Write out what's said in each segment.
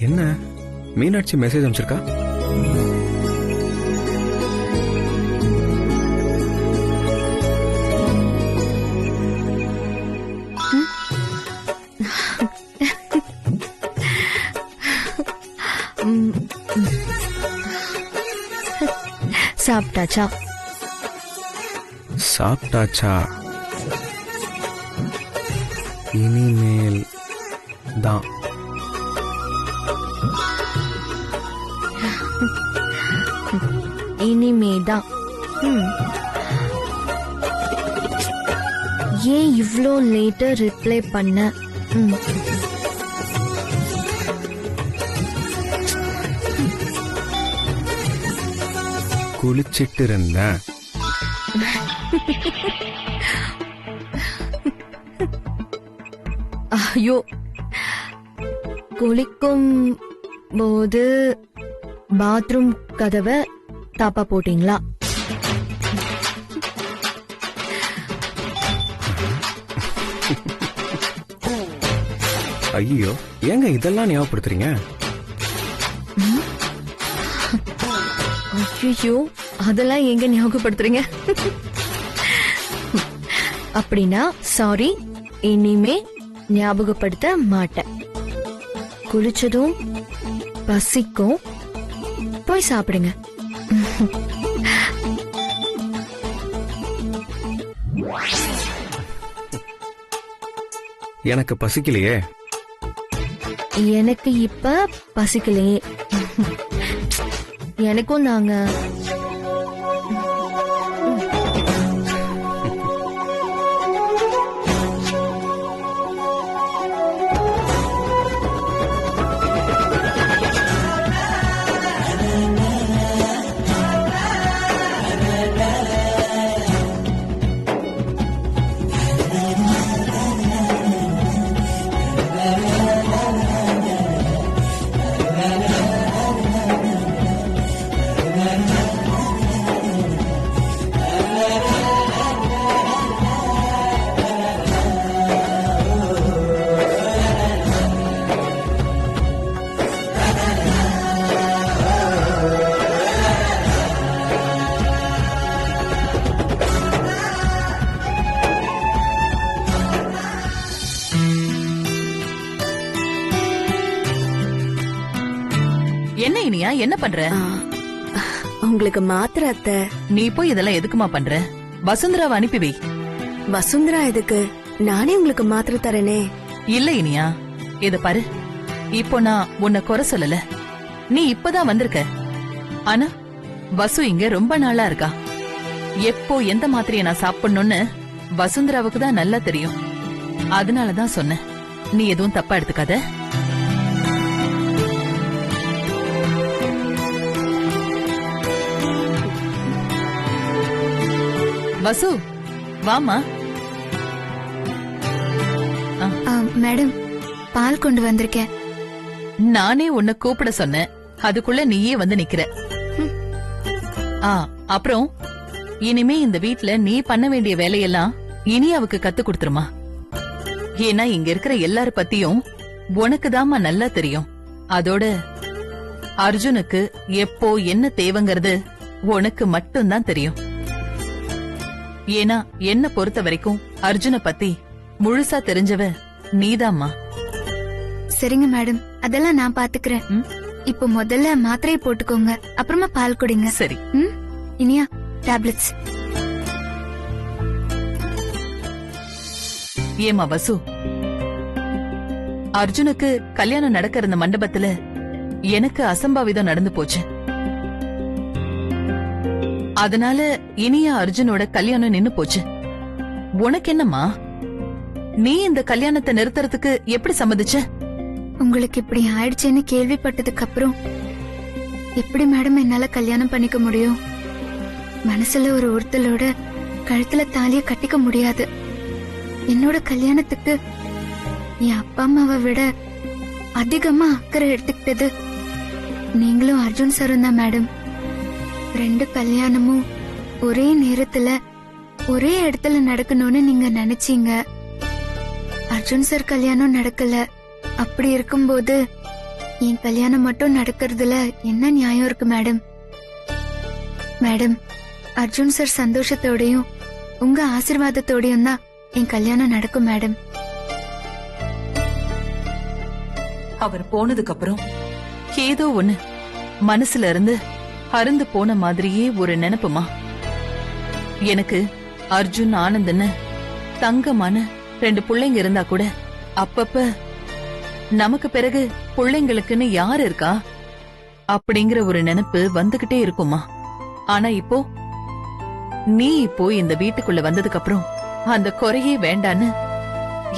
என்ன மீனாட்சி மெசேஜ் அனுப்பிச்சிருக்கா? சாப்பிட்டாச்சா? சாப்பிட்டாச்சா? இனிமேல் தான். இனிமேதான். ஏன் இவ்ளோ லேட்டா ரிப்ளை பண்ண? குளிச்சிட்டு இருந்தேன். ஐயோ, குளிக்கும் போது பாத்ரூம் கதவை தாப்பா போட்டீங்களா? ஐயோ, ஏங்க இதெல்லாம் ஞாபகப்படுத்துறீங்க? ஐயோ, அதெல்லாம் எங்க ஞாபகப்படுத்துறீங்க? அப்படின்னா சாரி, இனிமே ஞாபகப்படுத்த மாட்டேன். குளிச்சதும் பசிக்கும், போய் சாப்பிடுங்க. எனக்கு பசிக்கலையே. எனக்கு இப்ப பசிக்கலையே. எனக்கும் நாங்க என்ன இனியா, என்ன பண்ற? உங்களுக்கு மாத்திரை அத்தை. நீ போய் இதெல்லாம் எதுக்குமா பண்ற? வசுந்தராவை அனுப்பி வை. வசுந்தரா எதுக்கு? நானே உங்களுக்கு மாத்திரை தரேனே. இல்ல இனியா, இத பாரு, இப்போ நான் உன்னை குறை சொல்லல. நீ இப்பதான் வந்திருக்க. ஆனா வசு இங்க ரொம்ப நாளா இருக்கா. எப்போ எந்த மாத்திரையை நான் சாப்பிடணும்னு வசுந்தராவுக்கு தான் நல்லா தெரியும். அதனாலதான் சொன்னேன். நீ எதுவும் தப்பா எடுத்துக்காத. வசு, வாமா. மேடம், பால் கொண்டு வந்திருக்கேன். நானே உன்னை கூப்பிட சொன்னேன், அதுக்குள்ள நீயே வந்து நிக்கிற. அப்புறம் இனிமே இந்த வீட்ல நீ பண்ண வேண்டிய வேலையெல்லாம் இனியாவுக்கு கத்து கொடுத்துருமா. ஏன்னா இங்க இருக்கிற எல்லார பத்தியும் உனக்குதாம்மா நல்லா தெரியும். அதோட அர்ஜுனுக்கு எப்போ என்ன தேவைங்கிறது உனக்கு மட்டும்தான் தெரியும். ஏன்னா என்ன பொறுத்த வரைக்கும் அர்ஜுனை பத்தி முழுசா தெரிஞ்சவ நீதாம்மா. சரிங்க மேடம், அதெல்லாம் நான் பாத்துக்கிறேன். இப்போ முதல்ல மாத்திரையை போட்டுக்கோங்க, அப்புறமா பால் குடிங்க. சரி. இனியா, டேப்லெட்ஸ். ஏமா வசு, அர்ஜுனுக்கு கல்யாணம் நடக்கிற இந்த மண்டபத்துல எனக்கு அசம்பாவிதம் நடந்து போச்சு. அதனால இனியா அர்ஜுனோட கல்யாணம் நின்னு போச்சு. உனக்கு என்னம்மா? நீ இந்த கல்யாணத்தை நிறுத்துறதுக்கு எப்படி சம்மதிச்ச? உங்களுக்கு இப்படி ஆயிடுச்சுன்னு கேள்விப்பட்டதுக்கு அப்புறம் எப்படி மேடம் என்னால கல்யாணம் பண்ணிக்க முடியும்? மனசுல ஒரு ஒருத்தலோட கழுத்துல தாலிய கட்டிக்க முடியாது. என்னோட கல்யாணத்துக்கு என் அப்பா அம்மாவை விட அதிகமா அக்கறை எடுத்துக்கிட்டது நீங்களும் அர்ஜுன் சாரும் தான் மேடம். 2 கல்யாணமும் ஒரே நேரத்துல ஒரே இடத்துல நடக்கணும்னு நீங்க நினைச்சீங்க. அர்ஜுன் சார் கல்யாணம் நடக்கல. அப்படி இருக்கும்போது என் கல்யாணம் மட்டும் நடக்கிறதுல என்ன நியாயம் இருக்கு மேடம்? மேடம், அர்ஜுன் சார் சந்தோஷத்தோடையும் உங்க ஆசீர்வாதத்தோடையும் தான் என் கல்யாணம் நடக்கும் மேடம். அவர் போனதுக்கு அப்புறம் ஏதோ ஒண்ணு மனசுல இருந்து அருந்து போன மாதிரியே ஒரு நினைப்புமா. எனக்கு அர்ஜுன் ஆனந்தன்னு தங்கமான 2 புள்ளைங்க இருந்தா கூட அப்பப்ப நமக்கு பிறகு புள்ளைங்களுக்குன்னு யார் இருக்கா அப்படிங்கிற ஒரு நினைப்பு வந்துகிட்டே இருக்குமா. ஆனா நீ இப்போ இந்த வீட்டுக்குள்ள வந்ததுக்கு அப்புறம் அந்த குறையே வேண்டான்னு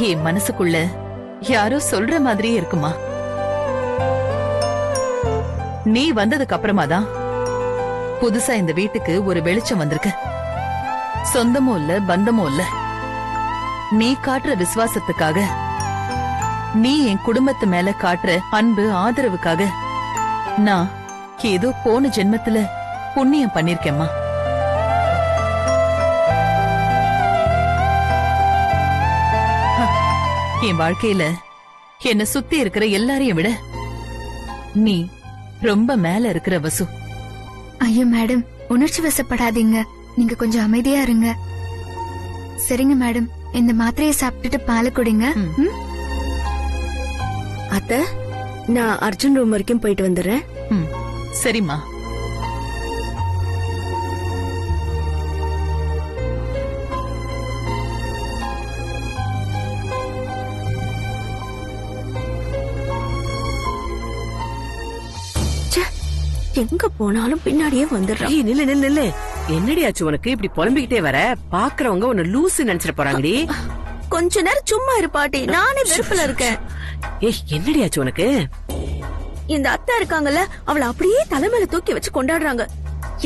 என் மனசுக்குள்ள யாரோ சொல்ற மாதிரியே இருக்குமா. நீ வந்ததுக்கு அப்புறமா தான் புதுசா இந்த வீட்டுக்கு ஒரு வெளிச்சம் வந்திருக்கு. சொந்தமும் இல்ல பந்தமும் இல்ல. நீ காட்டுற விசுவாசத்துக்காக, நீ என் குடும்பத்து மேல காட்டுற அன்பு ஆதரவுக்காக நான் ஏதோ போன ஜென்மத்துல புண்ணியம் பண்ணிருக்கேம்மா. என் வாழ்க்கையில என்ன சுத்தி இருக்கிற எல்லாரையும் விட நீ ரொம்ப மேல இருக்கிற வசு. ஐயோ மேடம், உணர்ச்சி வசப்படாதீங்க. நீங்க கொஞ்சம் அமைதியா இருங்க. சரிங்க மேடம், இந்த மாத்திரையை சாப்பிட்டுட்டு பாலை குடிங்க. ம்? அத்த, நான் அர்ஜுன் ரூம் வரைக்கும் போயிட்டு வந்துடுறேன். சரிம்மா. எங்க போனாலும் பின்னாடியே வந்துடுறான். ஏய், நில்லு நில்லு நில்லு. என்னடி ஆச்சு உனக்கு? இப்படி புலம்பிக்கிட்டே வர? பாக்குறவங்க உன்னை லூசு நினைச்சிட போறாங்கடி. கொஞ்ச நேரம் சும்மா இரு பாட்டி, நானே வெறுப்புல இருக்கேன். ஏய், என்னடி ஆச்சு உனக்கு? இந்த அத்தை இருக்காங்கல்ல, அவளை அப்படியே தலைமையில தூக்கி வச்சு கொண்டாடுறாங்க.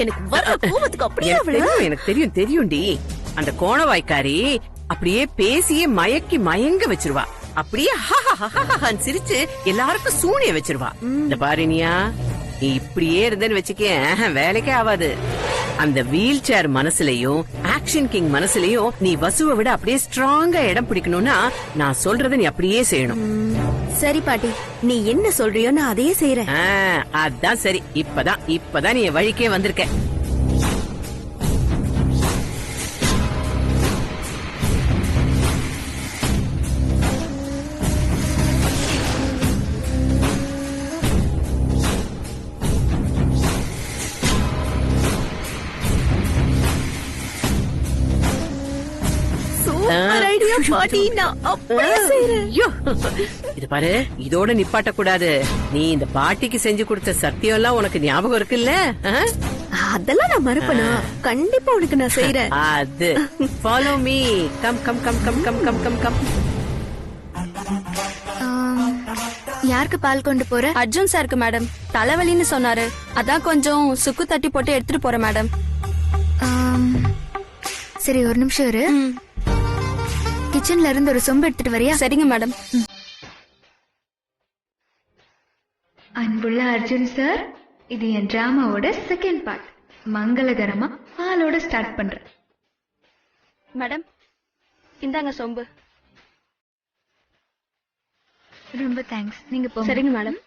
எனக்கு வர கோவத்துக்கு அப்படியே எனக்கு தெரியும் தெரியும்டி. அந்த கோணவாய்க்காரி அப்படியே பேசியே மயக்கி மயங்க வச்சிருவா. அப்படியே சிரிச்சு எல்லாருக்கும் சூனிய வச்சிருவா. இந்த பாரினியா, நீ இப்படியே இருந்தேன்னு வச்சுக்க, வேலைக்கே ஆகாது. அந்த வீல் சேர் மனசுலயும் ஆக்ஷன் கிங் மனசுலயும் நீ வசுவை விட அப்படியே ஸ்ட்ராங்கா இடம் பிடிக்கணும்னா நான் சொல்றதை நீ அப்படியே செய்யணும். சரி பாட்டி, நீ என்ன சொல்றியோ நான் அதையே செய்யறேன். அதான் சரி. இப்பதான் நீ என் வழிக்கே வந்திருக்க. பாட்டி, நான் அப்படியே செய்றேன். இது பாரு, இதோட நிப்பாட்ட கூடாது. நீ இந்த பாட்டிக்கு செஞ்சு கொடுத்த சத்தியம் எல்லாம் உனக்கு ஞாபகம் இருக்குல்ல? அதெல்லாம் நான் மறப்பனா? கண்டிப்பா உனக்கு நான் செய்யறேன். அது follow me. Come come come come come come come come. யாருக்கு பால் கொண்டு போற? அர்ஜுன் சாருக்கு மேடம். தலைவலின்னு சொன்னாரு, அதான் கொஞ்சம் சுக்கு தட்டி போட்டு எடுத்துட்டு போறேன் மேடம். சரி, ஒரு நிமிஷம் இரு. கிச்சன்ல இருந்து ஒரு சொம்பு எடுத்துட்டு வரியா? சரிங்க மேடம். அன்புள்ள அர்ஜுன் சார், இது என் டிராமாவோட செகண்ட் பார்ட். மங்களகரமா பாலோட ஸ்டார்ட் பண்றேன். மேடம், இந்தாங்க சொம்பு. ரொம்ப தேங்க்ஸ். நீங்க போங்க. சரிங்க மேடம்.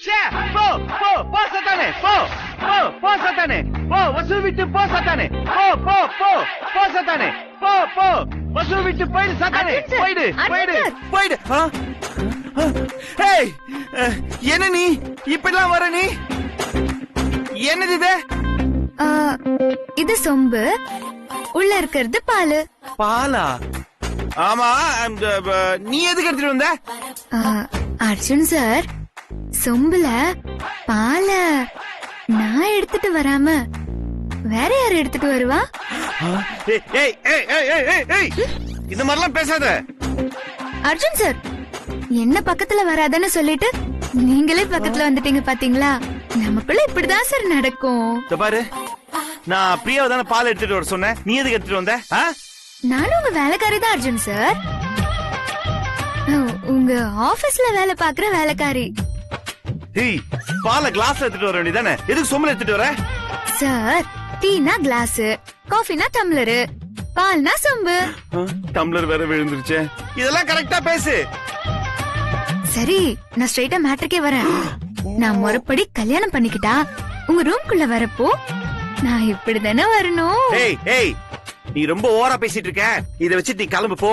ச்சே, போ போ போ சத்தானே, போ போ போ சத்தானே, போ வசூல் விட்டு போ சத்தானே, போ போ போ போ சத்தானே, போ போ வசூல் விட்டு போயிடு சத்தானே, அர்ஜுன் சார், போயிடு அர்ஜுன் போயிடு சார். போயிடு. ஏய், என்ன நீ இப்படிலாம் வர நீ? என்னது இது? ஆ, இது சொம்பு, உள்ள இருக்கிறது பாலு. பாலா? ஆமா, நீ எதுக்கு எடுத்துட்டு வந்த? ஆ, அர்ஜுன் சார், சொம்புல பால நான் எடுத்துட்டு வராம வேற யாரு எடுத்துட்டு வருவா? ஏய் ஏய் ஏய் ஏய் ஏய் ஏய், இந்த மாதிரிலாம் பேசாத. அர்ஜுன் சார், என்ன பக்கத்துல வராதன்னு சொல்லிட்டு நீங்களே பக்கத்துல வந்துட்டீங்க பாத்தீங்களா? நமக்குள்ள இப்படிதான் சார் நடக்கும். இதோ பாரு, நான் பிரியாவை தானே பால் எடுத்துட்டு வர சொன்னேன், நீ எதுக்கு எடுத்துட்டு வந்த? நானும் உங்க வேலைக்காரி தான் அர்ஜுன் சார். உங்க ஆபீஸ்ல வேலை பாக்குற வேலைக்காரி. ஏய், பாலை கிளாஸ் எடுத்துட்டு வர வேண்டியதானே, எதுக்கு சொம்பல எடுத்துட்டு வர? சார், டீனா கிளாஸ், காஃபினா டம்ளரு, பால்னா சொம்பு. டம்ளர் வேற விழுந்துருச்சு. இதெல்லாம் கரெக்டா பேசு. சரி, நான் ஸ்ட்ரைட்டா மேட்ருக்கே வரேன். நான் முறைப்படி கல்யாணம் பண்ணிக்கிட்டா உங்க ரூம்குள்ள வரப்போ நான் இப்படிதானே வரணும்? ஏய் ஏய், நீ ரொம்ப ஓவரா பேசிட்டு இருக்க. இத வச்சு நீ கிளம்பு போ.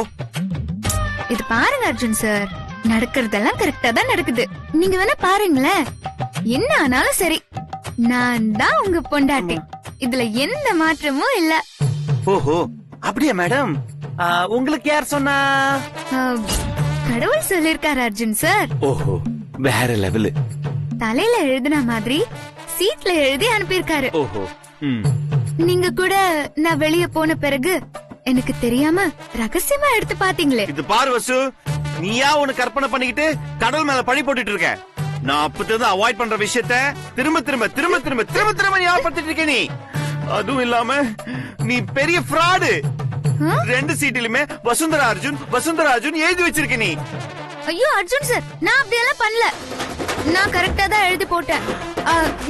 இது பாருங்க அர்ஜுன் சார், நடக்கிறதெல்லாம் கரெக்டா தான் நடக்குது. நீங்க வேணா பாருங்களேன். என்ன ஆனாலும் சரி, நான் தான் உங்க பொண்டாட்டி. இதுல எந்த மாற்றமும் இல்ல. ஓஹோ, அப்படியா மேடம்? உங்களுக்கு யார் சொன்னா? கடவுள் சொல்லிருக்காரு அர்ஜுன் சார். ஓஹோ, வேற லெவல். தலையில எழுதின மாதிரி சீட்ல எழுதி அனுப்பியிருக்காரு. ஓஹோ. நீங்க கூட நான் வெளிய போன பிறகு எனக்கு தெரியாம ரகசியமா எடுத்து பாத்தீங்களே. இது பாரு வசு, நீயா ஒன்னு கற்பனை பண்ணிக்கிட்டு கடவுள் மேல பழி போட்டுட்டு இருக்க. நான் அப்பத்திலிருந்து அவாய்ட் பண்ற விஷயத்த திரும்ப திரும்ப திரும்ப திரும்ப திரும்ப திரும்ப ஞாபகப்படுத்திட்டு இருக்க நீ. அதுவும் இல்லாம நீ பெரிய ஃப்ராடு. 2 சீட்டிலுமே வசுந்தரா அர்ஜுன் எழுதி வச்சிருக்க நீ. ஐயோ அர்ஜுன் சார், நான் அப்படியெல்லாம் பண்ணல. நான் கரெக்டா தான் எழுதி போட்டேன்.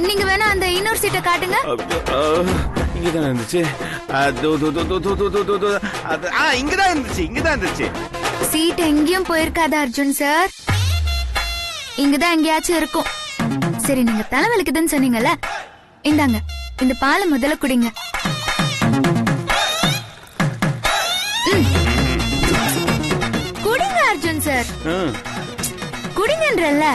நீங்க வேணா அந்த இன்னொரு சீட்டை காட்டுங்க. இங்கதான் இருந்துச்சு. இங்கதான் இருந்துச்சு. சீட் எங்கேயும் போயிருக்காது அர்ஜுன் சார், இங்கதான் எங்கேயாச்சும் இருக்கும். சரி, நீங்க தலைவலிக்குதுன்னு சொன்னீங்கல்ல, இந்தாங்க இந்த பாலை முதல்ல குடிங்க. குடிங்க அர்ஜுன் சார், குடிங்கன்றல்ல.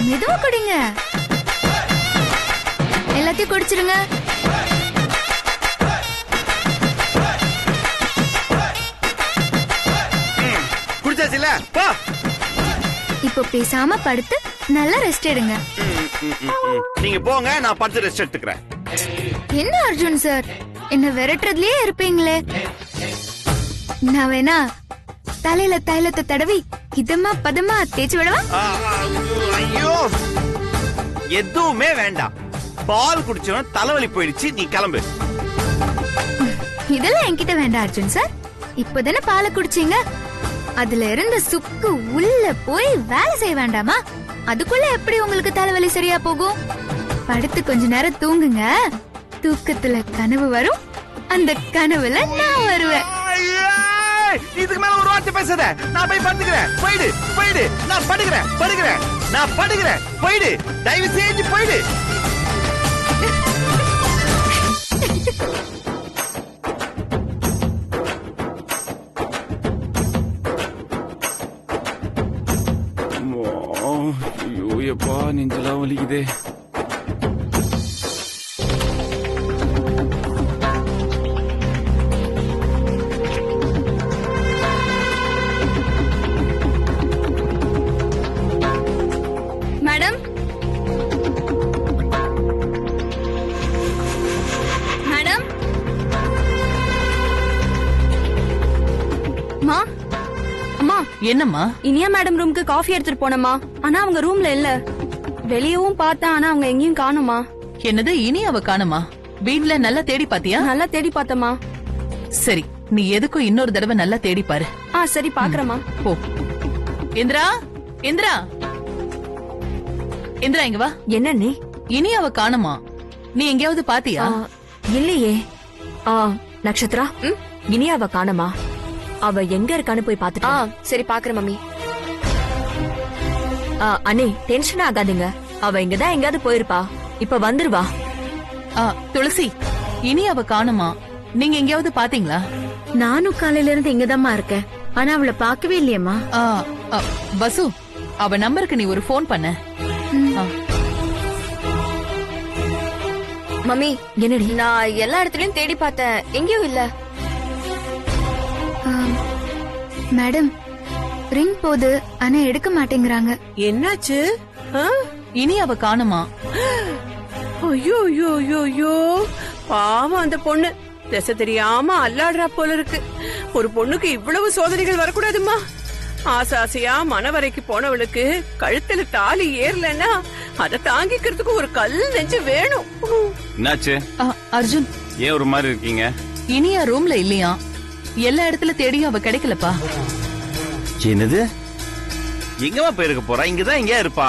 மெதுவா குடிங்க, எல்லாத்தையும் குடிச்சிருங்க. குடிச்சாச்சுல, போ. இப்போ பேசாம படுத்து நல்லா ரெஸ்ட் எடுங்க. நீங்க போங்க, நான் படுத்து ரெஸ்ட் எடுத்துக்கிறேன். என்ன அர்ஜுன் சார், என்ன விரட்டுறதுலயே இருப்பீங்களே. நான் வேணா தலையில தைலத்தை தடவி இதமா பதமா தேய்ச்சி விடவா? ஐயோ, எதுவுமே வேண்டாம். பால் குடிச்சவன தலைவலி போயிடுச்சு, நீ கிளம்பு. இதெல்லாம் என்கிட்ட வேண்டாம் அர்ஜுன் சார். இப்பதானே பாலை குடிச்சீங்க, அதுல இருந்த சுக்கு உள்ள போய் வேலை செய்ய வேண்டாமா? அதுக்குள்ள எப்படி உங்களுக்கு தலைவலி சரியா போகும்? படுத்து கொஞ்ச நேரம் தூங்குங்க, தூக்கத்துல கனவு வரும், அந்த கனவுல நான் வருவேன். இதுக்கு மேல ஒரு வார்த்தை பேசாத. நான் போய் படுத்துக்கிறேன். போயிடு போயிடு. நான் படுக்கிறேன் நான் படுக்கிறேன். போயிடு, தயவு செஞ்சு போயிடு. ஐயோ எப்பா, நெஞ்செல்லாம் வலிக்குதே. மேடம், மேடம், மா, அம்மா. என்னம்மா? இனியா மேடம் ரூமுக்கு காஃபி எடுத்துட்டு போனமா, ஆனா அவங்க ரூம்ல இல்ல. வெளியவும் பார்த்தேன், ஆனா அவங்க எங்கேயும் காணுமா. என்னது, இனி அவ காணுமா? வீட்ல நல்லா தேடி பாத்தியா? நல்லா தேடி பார்த்தமா. சரி, நீ எதுக்கும் இன்னொரு தடவை நல்லா தேடி பாரு. சரி பாக்குறமா. போ. இந்திரா, இந்திரா, இந்திரா, இங்க வா. என்ன நீ? இனி அவ காணுமா? நீ எங்கேயாவது பாத்தியா? இல்லையே. நட்சத்திரா இனி அவ காணமா? அவ எங்க இருக்கான்னு போய் பாத்துட்டு சரி பாக்குறேன் மம்மி. அண்ணே டென்ஷன் ஆகாதீங்க. அவ இங்கதான் எங்கயாவது போயிருப்பா. இப்ப வந்துருவா. துளசி, இனி அவ காணுமா? நீங்க எங்கேயாவது பாத்தீங்களா? நானும் காலையில இருந்து இங்கதாம்மா இருக்கேன். ஆனா அவளை பார்க்கவே இல்லையம்மா. வசு, அவ நம்பருக்கு நீ ஒரு போன் பண்ண. மம்மி, என்னடி? நான் எல்லா இடத்துலயும் தேடி பார்த்தேன், எங்கேயும் இல்ல. மேடம் ரிங் போது ஆனா எடுக்க மாட்டேங்கிறாங்க. என்னாச்சு? இனி அவ காணுமா? ஐயோ ஐயோ ஐயோ ஐயோ, பாவம் அந்த பொண்ணு திசை தெரியாம அல்லாடுறா போல இருக்கு. ஒரு பொண்ணுக்கு இவ்வளவு சோதனைகள் வரக்கூடாதுமா. ஆசை ஆசையா மனவரைக்கு போனவளுக்கு கழுத்துல தாலி ஏறலன்னா அதை தாங்கிக்கிறதுக்கு ஒரு கல் நெஞ்சு வேணும். என்னாச்சு? அர்ஜுன், ஏன் ஒரு மாதிரி இருக்கீங்க? இனியா ரூம்ல இல்லையா? எல்லா இடத்துல தேடியும் அவ கிடைக்கலப்பா. என்னது? எங்கம்மா போயிருக்க போறா? இங்கதான் எங்கயா இருப்பா?